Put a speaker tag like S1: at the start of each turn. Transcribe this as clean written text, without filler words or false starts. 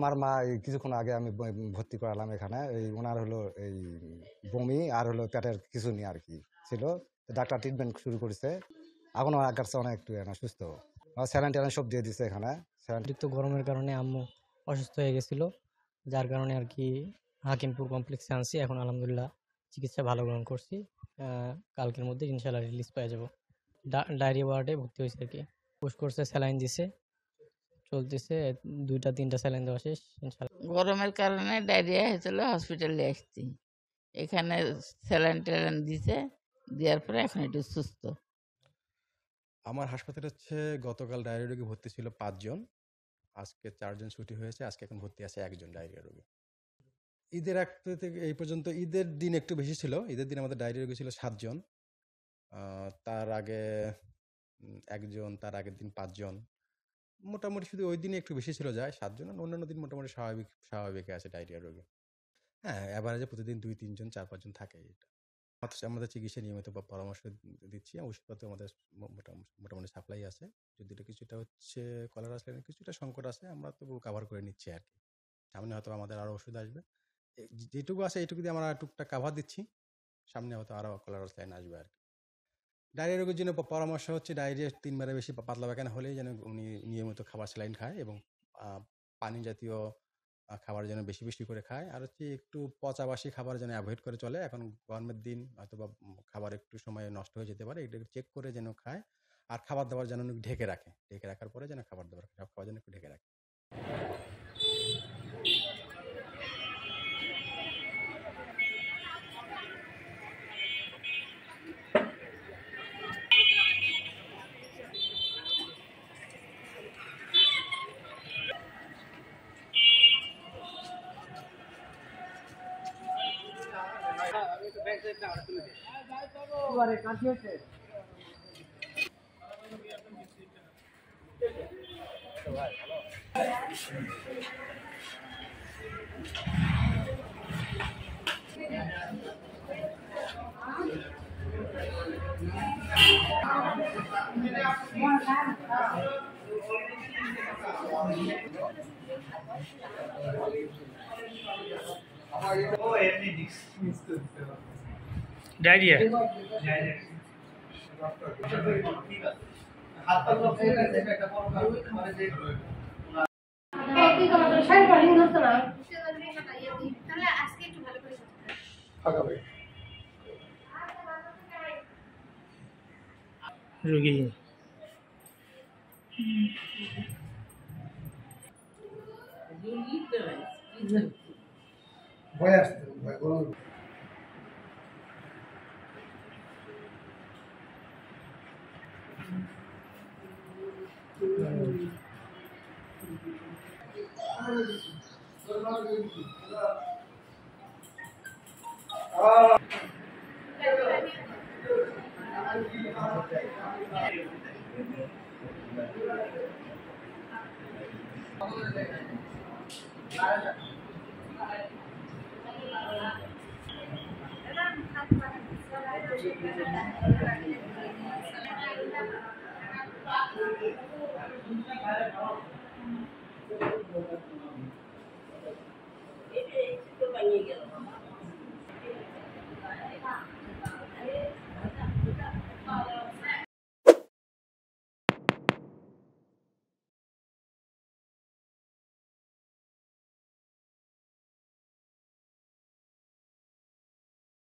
S1: আমার মা এই কিছুক্ষণ আগে আমি ভর্তি করালাম এখানে। এই ওনার হলো এই বমি আর হলো পেটের খিঁচুনি আর কি ছিল। ডাক্তার ট্রিটমেন্ট শুরু করেছে। এখন আগের চেয়ে অনেক একটু সুস্থ। স্যালাইন ট্যালাইন সব দিয়ে দিছে এখানে।
S2: অতিরিক্ত গরমের কারণে আম্মু অসুস্থ হয়ে গেছিল, যার কারণে আর কি হাকিমপুর কমপ্লেক্সে আনছি। এখন আলহামদুলিল্লাহ চিকিৎসা ভালো গ্রহণ করছি। কালকের মধ্যে ইনশাল্লাহ রিলিজ পেয়ে যাবো। ডায়রিয়া ওয়ার্ডে ভর্তি হয়েছে আর কি। পুশ করছে, স্যালাইন দিছে, চলতেছে 2-3টা স্যালাইন দেওয়া শেষ ইনশাল্লাহ।
S3: গরমের কারণে ডায়রিয়া হয়েছিল, হসপিটালে আসছি। এখানে স্যালাইন ট্যালাইন দিছে, দেওয়ার পরে এখন একটু সুস্থ।
S4: আমার হাসপাতালে হচ্ছে গতকাল ডায়রিয়া রোগী ভর্তি ছিল 5 জন, আজকে 4 জন ছুটি হয়েছে। আজকে এখন ভর্তি আছে 1 জন ডায়রিয়া রোগী। ঈদের এক থেকে এই পর্যন্ত ঈদের দিন একটু বেশি ছিল। ঈদের দিন আমাদের ডায়রিয়া রোগী ছিল 7 জন, তার আগে 1 জন, তার আগের দিন 5 জন। মোটামুটি শুধু ওই দিনে একটু বেশি ছিল যায় 7 জন, অন্যান্য দিন মোটামুটি স্বাভাবিক আছে ডায়রিয়া রোগী। হ্যাঁ, অ্যাভারেজে প্রতিদিন 2-3 জন 4-5 জন থাকে। এটা আমাদের চিকিৎসা নিয়মিত পরামর্শ দিচ্ছি। ওষুধপত্র আমাদের মোটামুটি সাপ্লাই আছে। যদিও কিছুটা হচ্ছে কলেরা স্যালাইনের কিছুটা সংকট আছে, আমরা তবু কাভার করে নিচ্ছি আর কি। সামনে হয়তো আমাদের আরও ওষুধ আসবে। যেটুকু আছে এইটুকু দিয়ে আমরা টুকটাক কাভার দিচ্ছি। সামনে হয়তো আরও কলেরা স্যালাইন আসবে আর কি। ডায়রিয়া রোগের জন্য পরামর্শ হচ্ছে ডায়রিয়া 3 বারের বেশি পাতলা পায়খানা হলেই যেন উনি নিয়মিত খাবার স্যালাইন খায় এবং পানি জাতীয় খাবার যেন বেশি করে খায়। আর হচ্ছে একটু পচাবাসি খাবার যেন অ্যাভয়েড করে চলে। এখন গরমের দিন অথবা খাবার একটু সময় নষ্ট হয়ে যেতে পারে, এটা চেক করে যেন খায়। আর খাবার দাবার যেন ঢেকে রাখার পরে যেন খাবার দাবার সব খাবার যেন একটু ঢেকে রাখে।
S5: ডায়রিয়া রোগী
S6: ভয় আসতে ভয় গরম